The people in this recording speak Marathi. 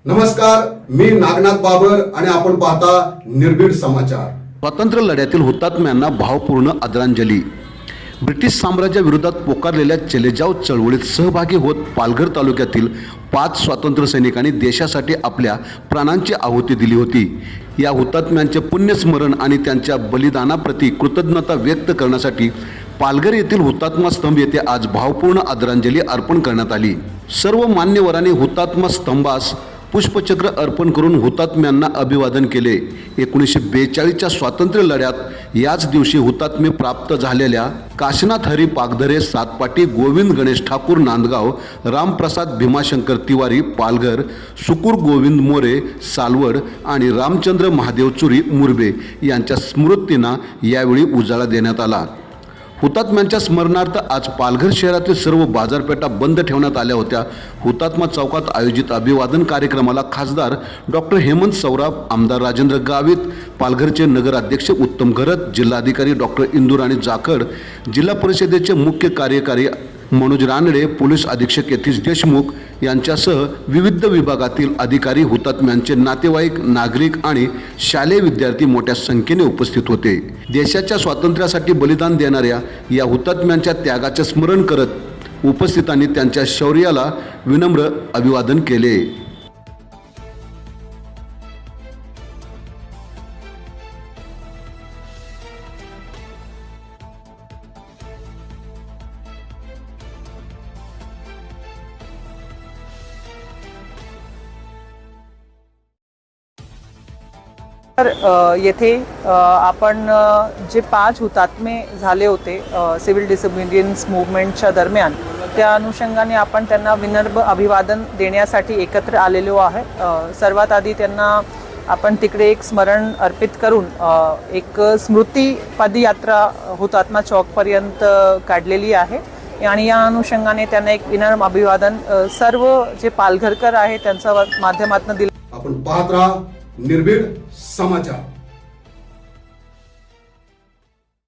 नमस्कार, मी नागनाथ बाबर आणि आपण पाहता निर्भीड समाचार। स्वातंत्र्य लढ्यातील हुतात्म्यांना भावपूर्ण आदरांजली। ब्रिटिश साम्राज्याविरोधात पोकारलेल्या चलेजाव चळवळीत सहभागी होत पालघर तालुक्यातील 5 स्वातंत्र्य सैनिकांनी देशासाठी आपल्या प्राणांची आहुती दिली होती। या हुतात्म्यांचे पुण्यस्मरण आणि त्यांच्या बलिदानाप्रती कृतज्ञता व्यक्त करण्यासाठी पालघर येथील हुतात्मा स्तंभ येथे आज भावपूर्ण आदरांजली अर्पण करण्यात आली। सर्व मान्यवरांनी हुतात्मा स्तंभास पुष्पचक्र अर्पण करून हुतात्म्यांना अभिवादन केले। 1942च्या स्वातंत्र्य लढ्यात याच दिवशी हुतात्मे प्राप्त झालेल्या काशीनाथ हरी पागधरे, सातपाटी, गोविंद गणेश ठाकूर नांदगाव, रामप्रसाद भीमाशंकर तिवारी पालघर, सुकूर गोविंद मोरे सालवड आणि रामचंद्र महादेव चुरी मुरबे यांच्या स्मृतींना यावेळी उजाळा देण्यात आला। हुतात्म्यांच्या स्मरणार्थ आज पालघर शहरातील सर्व बाजारपेठा बंद ठेवण्यात आल्या होत्या। हुतात्मा चौकात आयोजित अभिवादन कार्यक्रमाला खासदार डॉक्टर हेमंत सौराब, आमदार राजेंद्र गावित, पालघरचे नगराध्यक्ष उत्तम घरत, जिल्हाधिकारी डॉक्टर इंदुराणी जाखड, जिल्हा परिषदेचे मुख्य कार्यकारी मनोज रानडे, पोलीस अधीक्षक यतीश देशमुख यांच्यासह विविध विभागातील अधिकारी, हुतात्म्यांचे नातेवाईक, नागरिक आणि शालेय विद्यार्थी मोठ्या संख्येने उपस्थित होते। देशाच्या स्वातंत्र्यासाठी बलिदान देणाऱ्या या हुतात्म्यांच्या त्यागाचे स्मरण करत उपस्थितांनी त्यांच्या शौर्याला विनम्र अभिवादन केले। तर येथे आपण जे 5 हुतात्मे झाले होते सिव्हिल डिसोबिडियन्स मूवमेंटच्या दरम्यान, त्या अनुषंगाने आपण त्यांना विनम्र अभिवादन देण्यासाठी एकत्र आलेलो आहे। सर्वात आधी त्यांना आपण तिकडे एक स्मरण अर्पित करून एक स्मृती पदयात्रा हुतात्मा चौकपर्यंत काढलेली आहे आणि या अनुषंगाने त्यांना एक विनम्र अभिवादन सर्व जे पालघरकर आहे त्यांच्या माध्यमातून दिलं। आपण पाहत राहा निर्भीड समाचार।